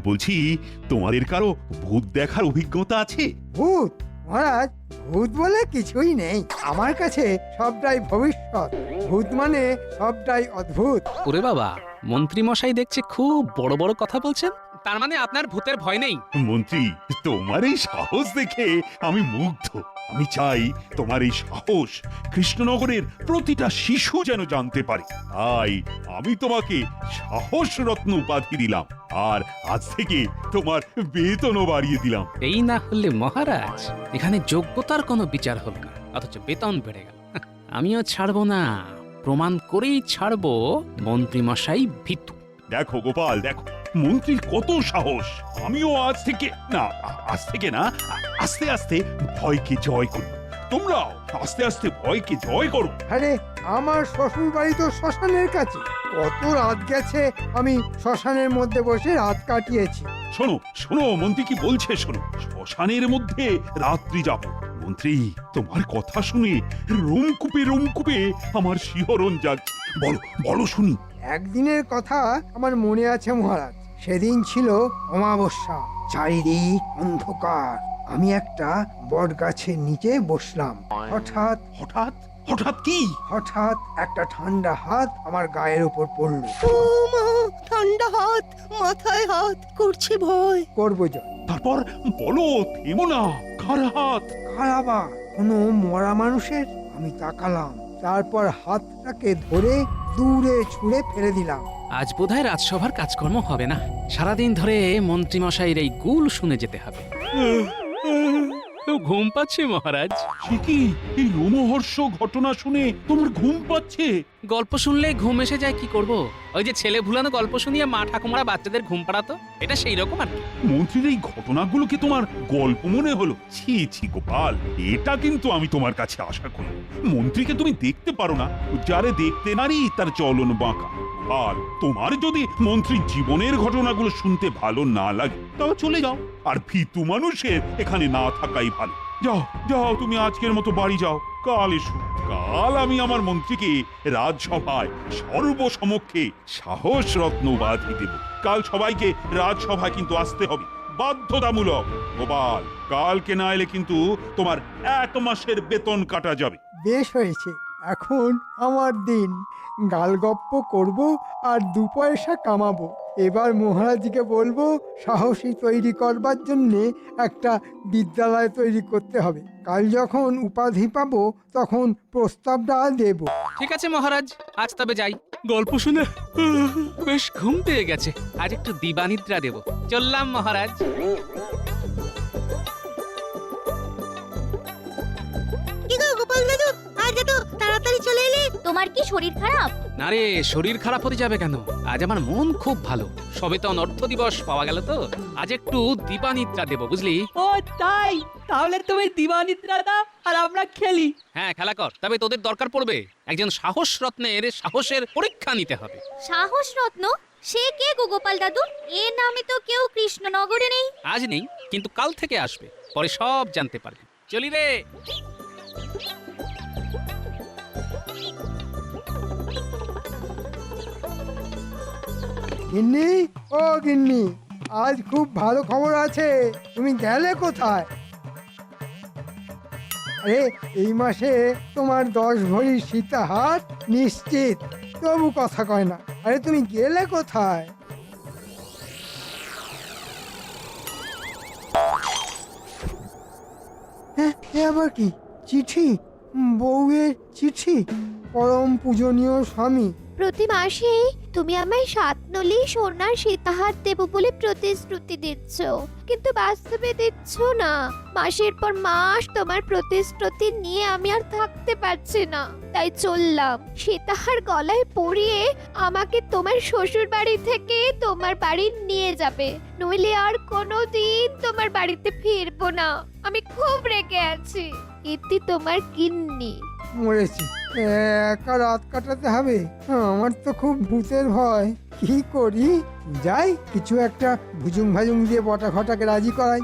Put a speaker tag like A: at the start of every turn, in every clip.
A: বলছি তোমাদের কারো ভূত দেখার অভিজ্ঞতা আছে?
B: ভূত? মহারাজ, ভূত বলে কিছুই নেই আমার কাছে। সবটাই ভবিষ্যৎ। ভূত মানে সবটাই অদ্ভুত।
C: ওরে বাবা, মন্ত্রী মশাই দেখছে খুব বড় বড় কথা বলছেন। তার মানে আপনার ভূতের ভয় নেই?
A: মন্ত্রী, তোমার এই সাহস দেখে আমি মুগ্ধ। আমি চাই তোমার এই সাহস কৃষ্ণনগরের প্রতিটা শিশু যেন জানতে পারে। তাই আমি তোমাকে সাহস রত্ন উপাধি দিলাম, আর আজ থেকে তোমার বেতনও বাড়িয়ে দিলাম।
C: এই না হলে মহারাজ, এখানে যোগ্যতার কোনো বিচার হলো না, অথচ বেতন বেড়ে গেল। আমিও ছাড়বো না, প্রমাণ করেই ছাড়বো মন্ত্রী মশাই ভীতু।
A: দেখো গোপাল, দেখো মন্ত্রীর কত সাহস। আমিও আজ থেকে না, আস্তে আস্তে ভয়কে জয় করি। তোমরাও আস্তে আস্তে ভয়কে জয় করো।
B: আরে, আমার শ্বশুর বাড়ি তো শ্মশানের কাছে। কত রাত গেছে আমি শ্মশানের মধ্যে বসে রাত কাটিয়েছি।
A: শোনো শোনো, মন্ত্রী কি বলছে শোনো। শ্মশানের মধ্যে রাত্রি যাব। মন্ত্রী, তোমার কথা শুনে রোমকূপে রোমকূপে আমার শিহরণ যাচ্ছে। বলো বলো শুনি।
B: একদিনের কথা আমার মনে আছে মহারাজ। সেদিন ছিল অমাবস্যা, চারিদিক অন্ধকার। আমি একটা বট গাছের নিচে বসলাম। হঠাৎ
A: হঠাৎ হঠাৎ কি?
B: হঠাৎ একটা ঠান্ডা হাত আমার গায়ের উপর পড়ল।
D: ও মা, ঠান্ডা হাত, মাথায় হাত, করছে ভয়।
B: করবো জয়।
A: তারপর বলো, থেমো না। কার হাত?
B: খারাপা কোনো মরা মানুষের। আমি তাকালাম, তারপর হাতটাকে ধরে দূরে ছুঁড়ে ফেলে দিলাম।
C: আজ বোধহয় রাজসভার কাজকর্ম হবে না, সারাদিন ধরে মন্ত্রী মশাইয়ের এই গুল শুনে যেতে হবে। ঘুম পাচ্ছে মহারাজ।
A: সে কি, এই রোমহর্ষ ঘটনা শুনে তোমার ঘুম পাচ্ছে?
C: গল্প শুনলে ঘুম এসে যায়, কি করব? ওই যে ছেলে ভুলানো গল্প শুনিয়ে মা ঠাকুমারা বাচ্চাদের ঘুম পাড়াতো, এটা সেই রকম আর কি।
A: মন্ত্রীর এই ঘটনাগুলোকে তোমার গল্প মনে হলো? ছি ছি গোপাল, এটা কিন্তু আমি তোমার কাছে আশা করি। মন্ত্রীকে তুমি দেখতে পারো না, যারে দেখতে নারী তার চলন বাঁকা। গোপাল, তোমার যদি মন্ত্রীর জীবনের ঘটনাগুলো শুনতে ভালো না লাগে তবে চলে যাও। আর ভীতু মানুষের এখানে না থাকাই ভালো। যাও যাও, তুমি আজকের মতো বাড়ি যাও। কাল এসো। কাল আমি আমার মন্ত্রীকে রাজসভায় সর্বসমক্ষে সাহস রত্ন উপাধি দেব। কাল সবাইকে রাজসভায় কিন্তু আসতে হবে, বাধ্যতামূলক। গোপাল, কালকে না এলে কিন্তু তোমার 1 মাসের বেতন কাটা যাবে।
B: বেশ হয়েছে, এখন আমার দিন। গালগপ্প করব আর 2 পয়সা কামাবো। এবার মহারাজকে বলবো সাহসী তৈরি করবার জন্যে একটা বিদ্যালয় তৈরি করতে হবে। কাল যখন উপাধি পাবো তখন প্রস্তাবটা দেব।
C: ঠিক আছে মহারাজ, আজ তবে যাই। গল্প শুনে বেশ ঘুম পেয়ে গেছে, আজ একটু দিবানিদ্রা দেব। চললাম মহারাজ।
D: কি গো গোপাল দাদু, আজ এত তাড়াতাড়ি চলে এলে?
E: তোমার কি শরীর খারাপ?
C: না রে, শরীর খারাপ হতে যাবে কেন? আজ আমার মন খুব ভালো। সবে তো অনর্থ দিবস পাওয়া গেল, তো আজ একটু দিবানিদ্রা দেব, বুঝলি?
F: ও তাই, তাহলে তুমি দিবানিদ্রাটা আর আমরা খেলি।
C: হ্যাঁ, খেলা কর, তবে তোদের দরকার পড়বে একজন সাহস রত্নের সাহসের পরীক্ষা নিতে হবে।
E: সাহস রত্ন? সে কে গো গোপাল দাদু? এ নামে তো কেউ কৃষ্ণনগরে নেই।
C: আজ নেই, কিন্তু কাল থেকে আসবে, পরে সব জানতে পারবে। চলি রে।
B: গিন্নি, ও গিন্নি, আজ খুব ভালো খবর আছে। তুমি গেলে কোথায়? আরে, এই মাসে তোমার 10 ভরি সীতাহার নিশ্চিত। তবু কথা কয় না। আরে, তুমি গেলে কোথায়? হ্যাঁ, এ আবার কি? চিঠি? বউয়ের চিঠি? পরম পূজনীয় স্বামী,
E: প্রতি মাসে তুমি আমায় 7 নলি সোনার সীতাহার দেব বলে প্রতিশ্রুতি দিচ্ছ, কিন্তু বাস্তবে দিচ্ছ না। মাসের পর মাস তোমার প্রতিশ্রুতি নিয়ে আমি আর থাকতে পারছি না, তাই চললাম। সীতাহার গলায় পরিয়ে আমাকে তোমার শ্বশুর বাড়ি থেকে তোমার বাড়ি নিয়ে যাবে, নইলে আর কোনোদিন তোমার বাড়িতে ফিরবো না। আমি খুব রেগে আছি। ইতি তোমার গিন্নি।
B: মরেছি। একা রাত কাটাতে হবে। আমার তো খুব ভূতের ভয়। কি করি? যাই, কিছু একটা ভুজুং ভাজুং দিয়ে বটা ঘটাকে রাজি করাই।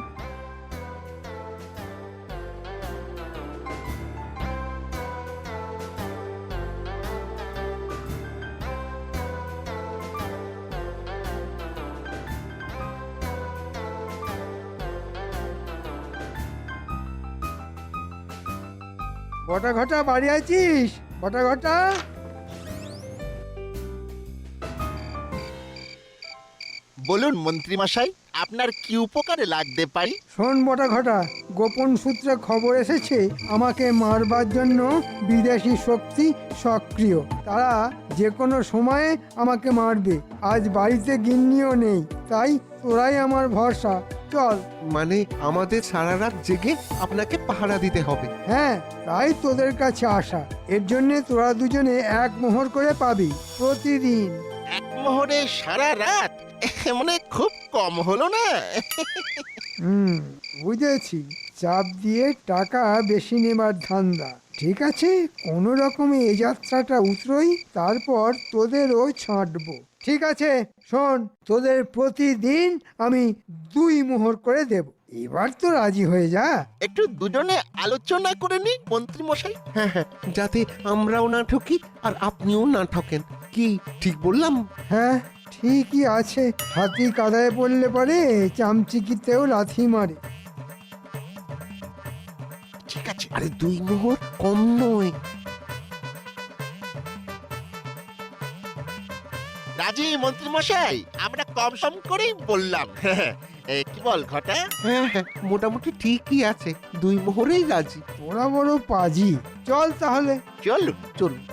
B: বটা ঘটা বাড়ি আছিস? বটা ঘটা।
G: বলুন মন্ত্রী মশাই, আপনার কি উপকারে লাগতে পারি?
B: শোন বটা ঘটা, গোপন সূত্রে খবর এসেছে আমাকে মারবার জন্য বিদেশি শক্তি সক্রিয়। তারা যে কোনো সময়ে আমাকে মারবে। আজ বাড়িতে গিন্নিও নেই, তাই তোরাই আমার ভরসা। চল।
H: মানে আমাদের সারা রাত জেগে আপনাকে পাহারা দিতে হবে?
B: হ্যাঁ, তাই তোদের কাছে আসা। এর জন্যে তোরা দুজনে এক মোহর করে পাবি প্রতিদিন।
G: এক মোহরে সারা রাত? মানে খুব কম হলো না?
B: বুঝেছি, চাপ দিয়ে টাকা বেশি নেবার ধান্দা। ঠিক আছে, কোনো রকমে এই যাত্রাটা উতরোই, তারপর তোদেরও ছাঁটবো। ঠিক আছে, শোন, তোদের প্রতিদিন আমি 2 মোহর করে দেব। এবার তো রাজি হয়ে যা।
G: একটু দুজনে আলোচনা করে নি মন্ত্রী মশাই।
H: হ্যাঁ হ্যাঁ, যাতে আমরাও না ঠকি আর আপনিও না ঠকেন। কি ঠিক বললাম?
B: হ্যাঁ, ঠিকই আছে। হাতি কাদায় পড়লে পরে চামচিকিতেও লাথি মারে।
G: ঠিক আছে।
H: আরে 2 মোহর কম নয়।
G: রাজি মন্ত্রী মশাই, আমরা কম সম করেই বললাম। কি বল ঘটা?
H: হ্যাঁ হ্যাঁ, মোটামুটি ঠিকই আছে। 2 মোহরেই রাজি।
B: তোরা বড় পাজি। চল তাহলে।
G: চলুন।
H: চলুন।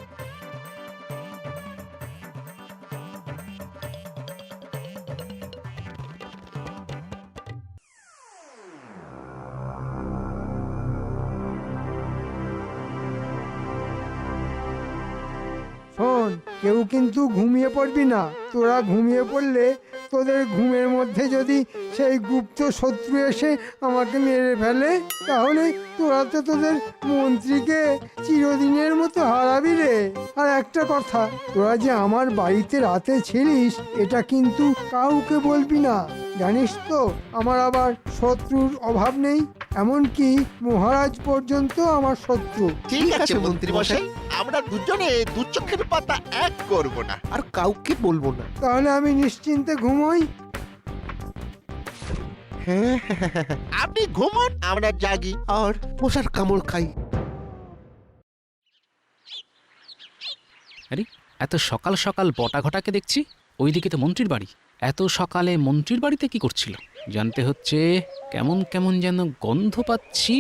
B: শোন, কেউ কিন্তু ঘুমিয়ে পড়বি না। তোরা ঘুমিয়ে পড়লে তোদের ঘুমের মধ্যে যদি সেই গুপ্ত শত্রু এসে আমাকে মেরে ফেলে, তাহলে তোরা তো তোদের মন্ত্রীকে চিরদিনের মতো হারাবি রে। আর একটা কথা, তোরা যে আমার বাড়িতে রাতে ছিলিস এটা কিন্তু কাউকে বলবি না। জানিস তো, আমার আবার শত্রুর অভাব নেই। এমনকি মহারাজ পর্যন্ত আমার শত্রু।
G: ঠিক আছে মন্ত্রী মশাই, আমরা দুজনে দু চোখের পাতা এক করব না।
H: আর কাউকে বলবো না।
B: তাহলে আমি নিশ্চিন্তে ঘুমোই।
H: হ্যাঁ হ্যাঁ, হ্যাঁ, হ্যাঁ,
G: আপনি ঘুমন, আমরা জাগি।
H: আর মশার কামড় খাই।
C: আরে এত সকাল সকাল বটা ঘটাকে দেখছি। ওইদিকে তো মন্ত্রীর বাড়ি। এত সকালে মন্ত্রীর বাড়িতে কি করছিল জানতে হচ্ছে। কেমন কেমন যেন গন্ধ পাচ্ছি।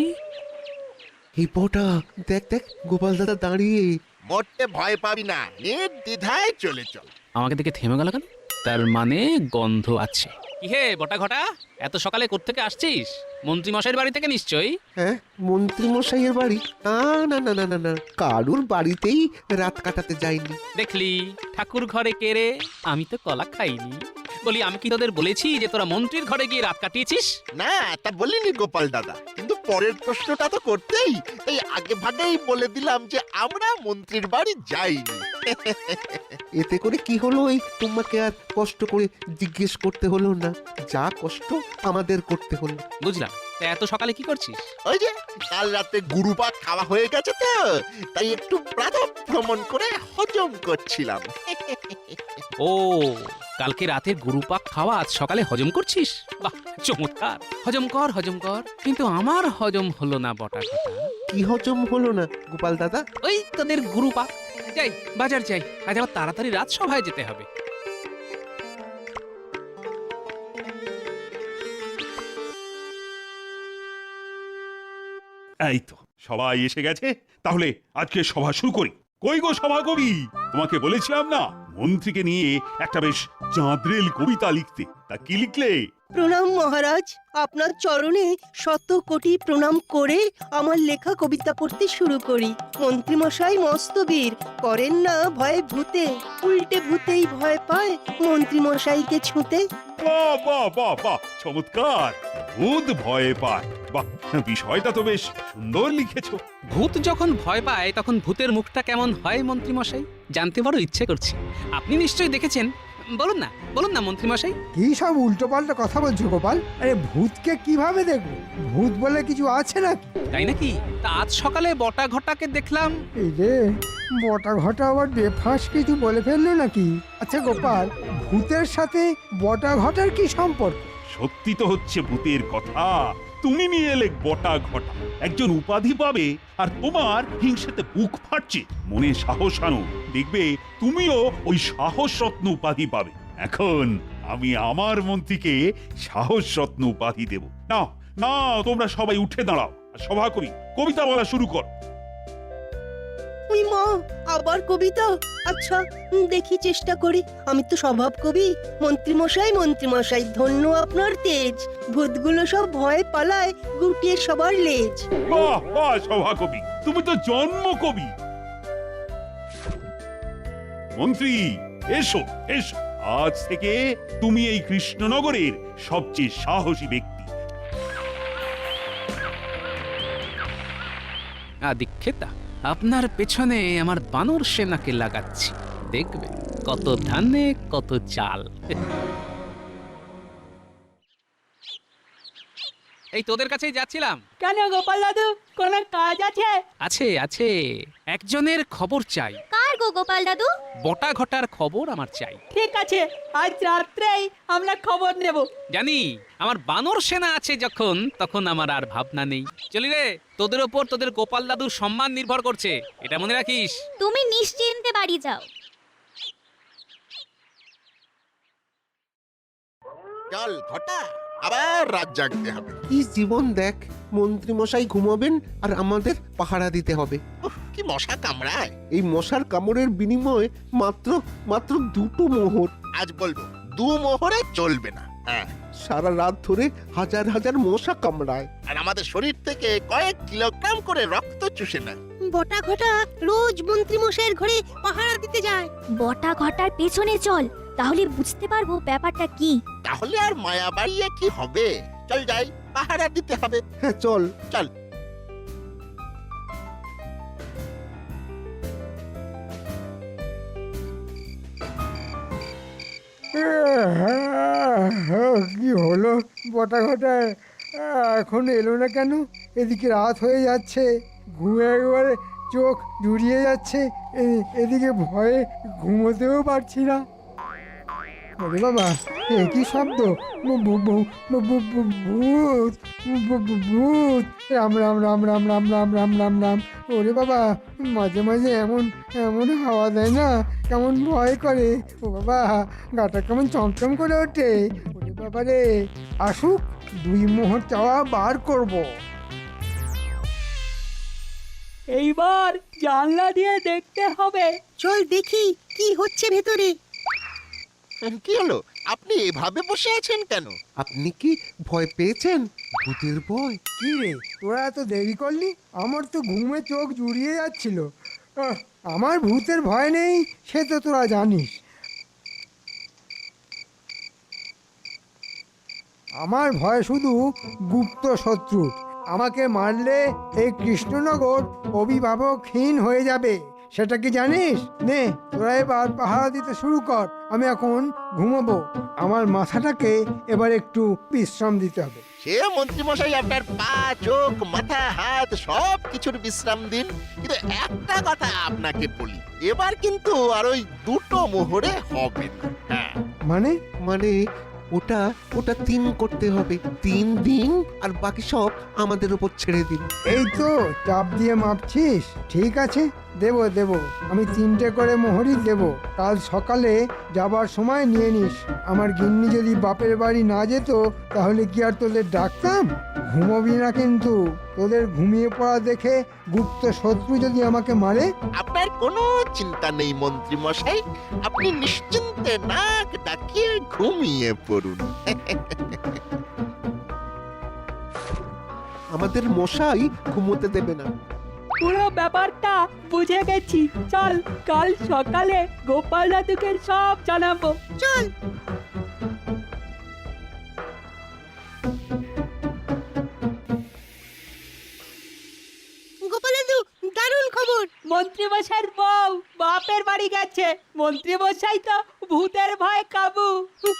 H: এই বটা, দেখ দেখ, গোপাল দাদা দাঁড়িয়ে।
G: মরতে ভয় পাবি না, নির্দ্বিধায় চলে চল।
C: আমাকে দেখে থেমে গেল কেন? তার মানে গন্ধ আছে। কি হে বটা ঘটা, এত সকালে কোত্থেকে আসছিস? মন্ত্রী মশাইয়ের বাড়ি থেকে নিশ্চয়ই।
H: হ্যাঁ, মন্ত্রী মশাইয়ের বাড়ি? না না না না না না, কারুর বাড়িতেই রাত কাটাতে যাইনি।
C: দেখলি ঠাকুর ঘরে কে রে? আমি তো কলা খাইনি। বলি, আমি কি তোদের বলেছি যে তোরা মন্ত্রীর ঘরে গিয়ে রাত কাটিয়েছিস?
G: না, তা বলিনি গোপাল দাদা, কিন্তু পরের প্রশ্নটা তো করতেই, তাই আগে ভাগেই বলে দিলাম যে আমরা মন্ত্রীর বাড়ি যাইনি।
H: এতে করে কি হলো? এই তোমাকে আর কষ্ট করে জিজ্ঞেস করতে হলো না। যা কষ্ট আমাদের করতে হলো।
C: বুঝলাম। তা এত সকালে কি করছিস?
G: ওই যে কাল রাতে গুরুপাক খাওয়া হয়ে গেছে তো, তাই একটু প্রাতঃ ভ্রমণ করে হজম করছিলাম।
C: ও, কালকে রাতে গুরুপাক খাওয়া আজ সকালে হজম করছিস? বাহ, চমৎকার। হজম কর, হজম কর। কিন্তু আমার হজম হলো না বটা ঘটা।
H: কি হজম হলো না গোপাল দাদা?
C: ওই তোদের গুরুপাক। যাই, বাজার যাই, আজ আবার তাড়াতাড়ি রাজসভায় যেতে হবে।
A: এই তো সবাই এসে গেছে, তাহলে আজকে সভা শুরু করি। কই গো সভা কবি, তোমাকে বলেছিলাম না মন্ত্রীকে নিয়ে একটা বেশ চাঁদরেল কবিতা লিখতে, তা কি লিখলে?
D: প্রণাম মহারাজ, আপনার চরণে শত কোটি প্রণাম করে আমার লেখা কবিতা পড়তে শুরু করি। মন্ত্রীমশাই মস্ত বীর, করেন না ভয়ে ভূতে, উল্টে ভূতেই ভয় পায় মন্ত্রীমশাইকে ছুঁতে।
A: বাহ বাহ বাহ বাহ, চমৎকার। ভূত ভয়ে পায়, বাহ, বিষয়টা তো বেশ সুন্দর লিখেছো।
C: ভূত যখন ভয় পায় তখন ভূতের মুখটা কেমন হয় মন্ত্রী মশাই জানতে বড় ইচ্ছে করছে। আপনি নিশ্চয়ই দেখেছেন। বলুন না, বলুন না মন্ত্রী মশাই।
B: কি সব উল্টোপাল্টা কথা বলছো গোপাল? আরে ভূতকে কিভাবে দেখবো? ভূত বলে কিছু আছে নাকি?
C: তাই নাকি? তা আজ সকালে বটা ঘটাকে দেখলাম।
B: এই রে, বটা ঘটা আবার বেফাস কিছু বলে ফেললো নাকি? আচ্ছা গোপাল, ভূতের সাথে বটা ঘটার কি সম্পর্ক?
A: সত্যি তো হচ্ছে ভূতের কথা। তুমি নিয়ে এলে বটা ঘটা, একজন উপাধি পাবে আর তোমার হিংসেতে বুক ফাটছে। মনে সাহস আনো, দেখবে তুমিও ওই সাহস রত্ন উপাধি পাবে। এখন আমি আমার মন্ত্রীকে সাহস রত্ন উপাধি দেব। না না, তোমরা সবাই উঠে দাঁড়াও আর সভা করি, কবিতা বলা শুরু কর।
D: ওই মা, আবার কবিতা? আচ্ছা, দেখি চেষ্টা করি। আমি তো স্বভাব কবি। মন্ত্রীমশাই মন্ত্রীমশাই, ধন্য আপনার তেজ, ভূতগুলো সব ভয় পালায় গুটিয়ে সবার লেজ।
A: বাহ বাহ সভা কবি, তুমি তো জন্ম কবি। মন্ত্রী এসো এসো, আজ থেকে তুমি এই কৃষ্ণনগরের সবচেয়ে সাহসী ব্যক্তি।
C: আদিক্ষেতা, আপনার পেছনে আমার বানর সেনাকে লাগাচ্ছি, দেখবে কত ধানে কত চাল। এই তোদের কাছেই যাচ্ছিলাম।
F: কেন গোপাল দাদু, কোনো কাজ আছে?
C: আছে আছে, একজনের খবর চাই।
E: কার গো গোপাল দাদু?
C: বটা ঘটার খবর আমার চাই।
F: ঠিক আছে, আজ রাত্রেই আমরা খবর নেব।
C: জানি আমার বানর সেনা আছে যখন, তখন আমার আর ভাবনা নেই। চলি রে, তোদের ওপর তোদের গোপাল দাদুর সম্মান নির্ভর করছে, এটা মনে রাখিস।
E: তুমি নিশ্চিন্তে বাড়ি যাও।
G: চল ঘটা, আবার রাত জাগতে হবে।
H: কি জীবন দেখ, মন্ত্রী মশাই ঘুমাবেন আর আমাদের পাহারা দিতে হবে।
G: উফ, কি মশা কামড়ায়।
H: এই মশার কামড়ের বিনিময়ে মাত্র মাত্র 2টো মোহর।
G: আজ বলবো 2 মোহরে চলবে না। হ্যাঁ,
H: সারা রাত ধরে হাজার হাজার মশা কামড়ায়।
G: আর আমাদের শরীর থেকে কয়েক কিলোগ্রাম করে রক্ত চুষে নেয়।
D: বটা ঘটা রোজ মন্ত্রীমশাইয়ের ঘরে পাহারা দিতে যায়।
E: বটা ঘটার পেছনে চল, তাহলে বুঝতে পারবো ব্যাপারটা কি।
G: তাহলে আর মায়া বাড়িয়ে কি হবে? চল যাই, পাহারা দিতে হবে।
H: হ্যাঁ চল।
G: চল।
B: কি হলো বটা ঘটা, এখন এলো না কেন? এদিকে রাত হয়ে যাচ্ছে, ঘুমে একবারে চোখ জুড়িয়ে যাচ্ছে, এদিকে ভয়ে ঘুমোতেও পারছি না। ওরে বাবা, কি শব্দ! ভূত! ভূত! রাম রাম রাম রাম রাম রাম রাম রাম রাম। ওরে বাবা, মাঝে মাঝে এমন এমন হাওয়া দেয় না, কেমন ভয় করে। ও বাবা, গাটা কেমন চমচম করে ওঠে। ওরে বাবা রে, আসুক, 2 মোহর চাওয়া বার করব।
F: এইবার জানলা দিয়ে দেখতে হবে।
D: চল দেখি কি হচ্ছে ভেতরে।
G: কি হলো? আপনি এভাবে বসে আছেন কেন?
H: আপনি কি ভয় পেয়েছেন? ভূতের ভয়?
B: কি রে, তোরা এত দেরি করলি? আমার তো ঘুমে চোখ জুড়িয়ে যাচ্ছিল। আমার ভূতের ভয় নেই, সে তো তোরা জানিস। আমার ভয় শুধু গুপ্ত শত্রুর। আমাকে মারলে এই কৃষ্ণনগর অভিভাবকহীন হয়ে যাবে, সেটা কি জানিস? নে, তোরা এবার পাহারা দিতে শুরু কর। আমি এখন ঘুমাবো, আমার মাথাটাকে এবার একটু বিশ্রাম দিতে হবে।
G: সে মন্ত্রীমশাই আপনার পা, চোখ, মাথা, হাত সব কিছুর বিশ্রাম দিন, কিন্তু একটা কথা আপনাকে বলি, এবার কিন্তু আর ওই 2টো মোহরে হবে না। হ্যাঁ,
B: মানে?
H: মানে ওটা ওটা 3 করতে হবে। 3 দিন আর বাকি সব আমাদের উপর ছেড়ে দিন।
B: এই তো চাপ দিয়ে মাপছিস, ঠিক আছে, দেবো দেবো, আমি 3টে করে মোহরই দেবো। কাল সকালে যাবার সময় নিয়ে নিস। আমার গিন্নি যদি বাপের বাড়ি না যেত, তাহলে কি আর তোদের ডাকতাম? ঘুমোবি না কিন্তু, তোদের ঘুমিয়ে পড়া দেখে গুপ্ত শত্রু যদি আমাকে মারে।
G: আপনার কোনো চিন্তা নেই মন্ত্রীমশাই, আপনি নিশ্চিন্তে নাক ডাকিয়ে ঘুমিয়ে পড়ুন।
H: আমাদের মশাই ঘুমোতে দেবে না।
F: পুরো ব্যাপারটা বুঝে গেছি। চল, কাল সকালে গোপাল দাদুকে সব জানাবো।
D: চল। গোপাল দাদু, দারুণ খবর।
F: মন্ত্রীমশাইয়ের বউ বাপের বাড়ি গেছে। মন্ত্রীমশাই তো ভূতের ভয় কাবু।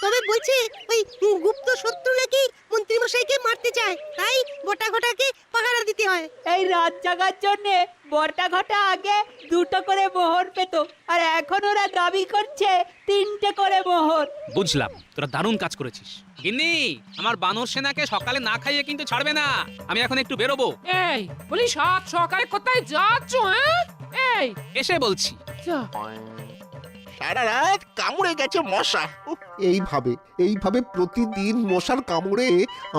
D: তবে বলছে ওই গুপ্ত শত্রু নাকি মন্ত্রীমশাইকে মারতে চায়, তাই বটা ঘটাকে পাহারা দিতে হয়।
F: এই রাত জাগার জন্যে বটা ঘটা আগে 2টো করে মোহর পেত, আর এখন ওরা দাবি করছে 3টে করে মোহর।
C: বুঝলাম, তোরা দারুণ কাজ করেছিস। গিন্নি, আমার বানর সেনাকে সকালে না খাইয়ে কিন্তু ছাড়বে না। আমি এখন একটু বেরোবো।
I: এই বলি সাত সকালে কোথায় যাচ্ছ? হ্যাঁ এই
C: এসে বলছি।
I: যা।
G: সারা রাত কামড়ে গেছে মশা উফ,
H: এইভাবে প্রতিদিন মশার কামড়ে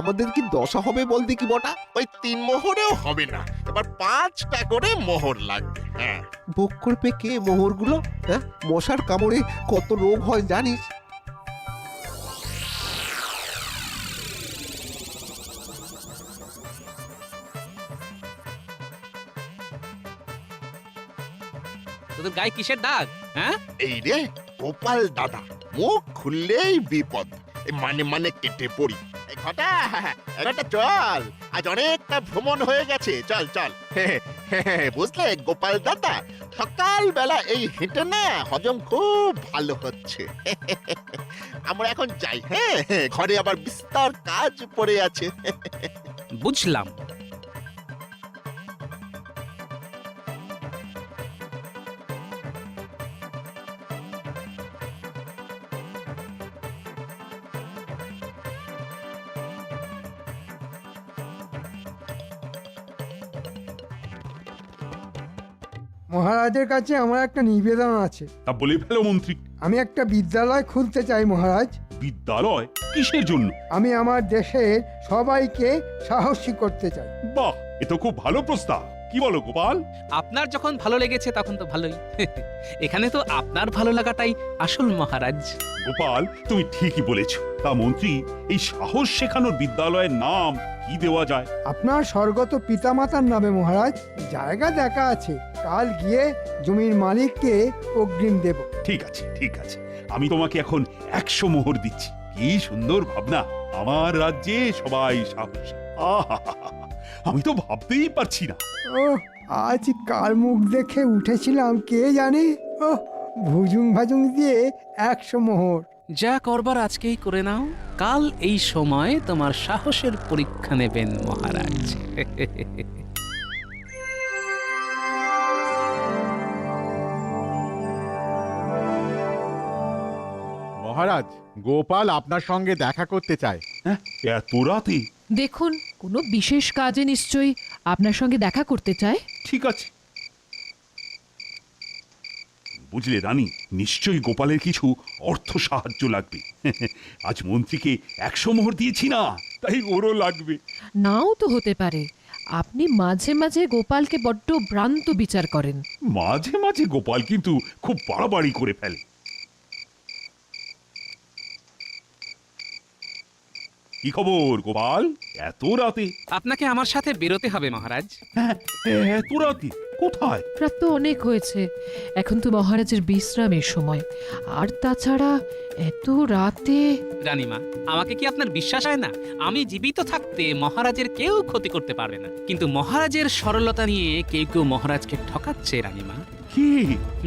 H: আমাদের কি দশা হবে বল দেখি বটা।
G: ওই 3 মোহরেও হবে না, এবার 5টা করে মোহর লাগবে। হ্যাঁ,
H: ভোগ করবে কে মোহরগুলো? হ্যাঁ, মশার কামড়ে কত রোগ হয় জানিস?
C: তোদের গায়ে কিসের দাগ? হ্যাঁ,
G: এই রে গোপাল দাদা, মুখ খুললেই বিপদ। এই মানে কেটে পড়ি। এই ঘটা চল, আজ অনেকটা ভ্রমণ হয়ে গেছে, চল চল। বুঝলে গোপাল দাদা, সকালবেলা এই হেঁটে না হজম খুব ভালো হচ্ছে। আমরা এখন যাই। হ্যাঁ, ঘরে আবার বিস্তর কাজ পড়ে আছে।
C: বুঝলাম।
B: মহারাজের কাছে আমার একটা নিবেদন আছে।
A: তা বলে ফেলো মন্ত্রী।
B: আমি একটা বিদ্যালয় খুলতে চাই মহারাজ।
A: বিদ্যালয়? কিসের জন্য?
B: আমি আমার দেশের সবাইকে সাহসী করতে চাই।
A: বাহ, এ তো খুব ভালো প্রস্তাব। কি বলো গোপাল?
C: আপনার যখন ভালো লেগেছে তখন তো ভালোই। এখানে তো আপনার ভালো লাগাটাই আসল মহারাজ।
A: গোপাল, তুমি ঠিকই বলেছ। তা মন্ত্রী, এই সাহস শেখানোর বিদ্যালয়ের নাম কি দেওয়া যায়?
B: আপনার স্বর্গত পিতামাতার নামে মহারাজ। জায়গা দেখা আছে, কাল গিয়ে জমির মালিককে অগ্রিম দেব।
A: ঠিক আছে, ঠিক আছে, আমি তোমাকে এখন 100 মোহর দিচ্ছি। কি সুন্দর ভাবনা! আমার রাজ্যে সবাই সাহসী। আহাহাহা, আমি তো ভাবতেই পারছি না।
B: ও, আজ কার মুখ দেখে উঠেছিলাম কে জানে। ও, ভুজুং ভাজুং দিয়ে 100 মোহর।
C: যা করবার আজকেই করে নাও, কাল এই সময় তোমার সাহসের পরীক্ষা নেবেন মহারাজ।
J: মহারাজ, গোপাল আপনার সঙ্গে দেখা করতে চায়।
A: হ্যাঁ, এত রাতে?
I: দেখুন, কোনো বিশেষ কাজে নিশ্চয়ই আপনার সঙ্গে দেখা করতে চায়।
A: ঠিক আছে। বুঝলে রানী, নিশ্চয়ই গোপালের কিছু অর্থ সাহায্য লাগবে। আজ মন্ত্রীকে 100 মোহর দিয়েছি না, তাই ওরও লাগবে।
I: নাও তো হতে পারে। আপনি মাঝে মাঝে গোপালকে বড্ড ভ্রান্ত বিচার করেন।
A: মাঝে মাঝে গোপাল কিন্তু খুব বাড়াবাড়ি করে ফেলে। কি খবর গোপাল, এত রাতে?
C: আপনাকে আমার সাথে বেরোতে হবে মহারাজ।
A: হ্যাঁ, এত রাতে কোথায়?
I: রাত তো অনেক হয়েছে, এখন তো মহারাজের বিশ্রামের সময়। আর তাছাড়া এত রাতে।
C: রানীমা, আমাকে কি আপনার বিশ্বাস হয় না? আমি জীবিত থাকতে মহারাজের কেউ ক্ষতি করতে পারবে না, কিন্তু মহারাজের সরলতা নিয়ে কেউ কেউ মহারাজকে ঠকাচ্ছে। রানীমা,
A: কি?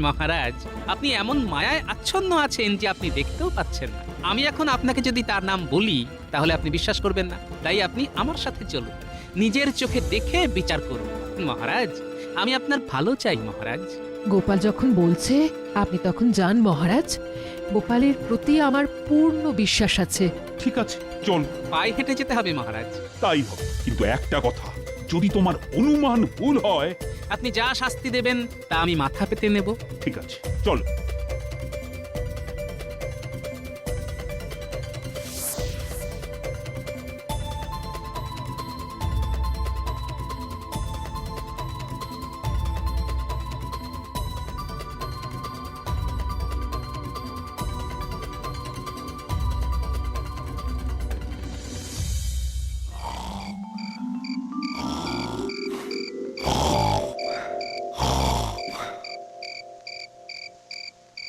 C: মহারাজ, আপনি এমন মায়ায় আচ্ছন্ন আছেন যে আপনি দেখতেও পাচ্ছেন না। আমি এখন আপনাকে যদি তার নাম বলি তাহলে আপনি বিশ্বাস করবেন না, তাই আপনি আমার সাথে চলুন, নিজের চোখে দেখে বিচার করুন। মহারাজ, আমি আপনার ভালো চাই মহারাজ।
I: গোপাল যখন বলছে আপনি তখন যান মহারাজ। গোপালের প্রতি আমার পূর্ণ বিশ্বাস আছে।
A: ঠিক আছে, চল।
C: পায়ে হেঁটে যেতে হবে মহারাজ।
A: তাই হবে, কিন্তু একটা কথা, যদি তোমার অনুমান ভুল হয়।
C: আপনি যা শাস্তি দেবেন তা আমি মাথা পেতে নেব।
A: ঠিক আছে, চলো।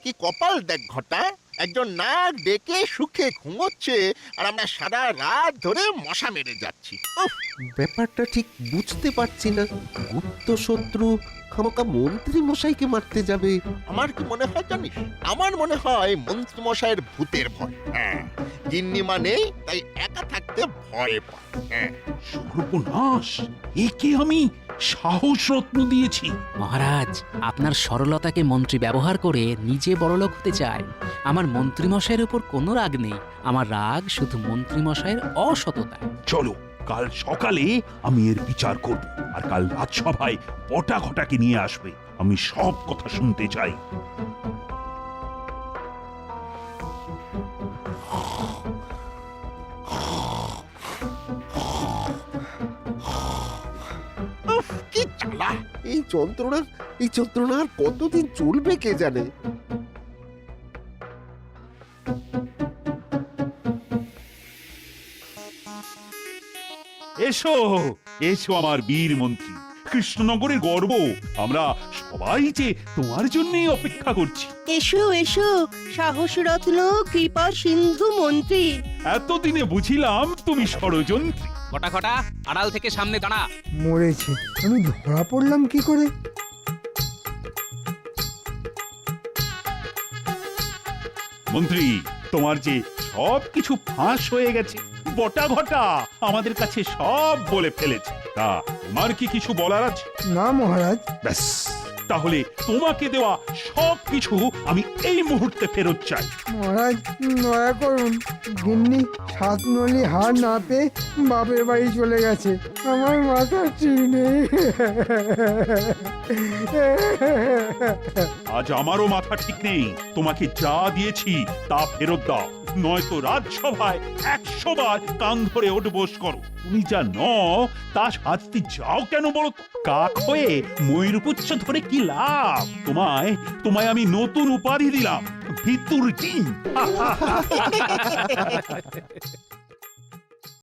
G: কি কপাল দেখ ঘটা, একজন নাক ডেকে সুখে ঘুমোচ্ছে আর আমরা সারা রাত ধরে মশা মেরে যাচ্ছি। উফ,
H: ব্যাপারটা ঠিক বুঝতে পারছি না। গুপ্ত শত্রু খামোকা মন্ত্রী মশাইকে মারতে যাবে।
G: আমার কি মনে হয় জানিস? আমার মনে হয় মন্ত্রী মশাইয়ের ভূতের ভয়। হ্যাঁ, গিন্নিমা নেই তাই একা থাকতে ভয় পায়। হ্যাঁ,
A: সর্বনাশ, একে আমি সাহস রত্ন দিয়েছি।
C: মহারাজ, আপনার সরলতাকে মন্ত্রী ব্যবহার করে নিজে বড়লোক হতে চায়। আমার মন্ত্রীমশাইয়ের উপর কোনো রাগ নেই, আমার রাগ শুধু মন্ত্রীমশাইয়ের অসততায়।
A: চলো, কাল সকালে আমি এর বিচার করব, আর কাল রাজসভায় পটা ঘটাকে নিয়ে আসবে। আমি সব কথা শুনতে চাই।
G: উফ, কি জ্বালা!
H: এই যন্ত্রণা আর কতদিন চলবে কে জানে।
A: এসো এসো আমার বীর মন্ত্রী, কৃষ্ণনগরের গর্ব। আমরা সবাই যে তোমার জন্যই অপেক্ষা করছি।
D: এসো এসো সাহস রত্ন কৃপা সিন্ধু মন্ত্রী।
A: এতদিনে বুঝিলাম তুমি ষড়যন্ত্রী।
C: ঘটা ঘটা, আড়াল থেকে সামনে দাঁড়া।
B: মরেছে, আমি ধরা পড়লাম কি করে?
A: মন্ত্রী, তোমার যে সব কিছু ফাঁস হয়ে গেছে, বটা ঘটা আমাদের কাছে সব বলে ফেলেছে। তা তোমার কি কিছু বলার আছে?
B: না মহারাজ।
A: ব্যাস, তাহলে তোমাকে দেওয়া সব কিছু আমি এই মুহূর্তে ফেরত চাই।
B: মহারাজ দয়া করুন, গিন্নি 7 নলি হার না পেয়ে বাপের বাড়ি চলে গেছে। আমার মাথা ঠিক নেই।
A: আজ আমারও মাথা ঠিক নেই। তোমাকে যা দিয়েছি তা ফেরত দাও, নয়তো রাজসভায় 100 বার কান ধরে ওঠবোস করো। তুমি যা নও তা শাস্তি যাও কেন বলো তো? কাক হয়ে ময়ূরপুচ্ছ ধরে কি লাভ? তোমায় আমি নতুন উপাধি দিলাম, ভিতুর ডিম।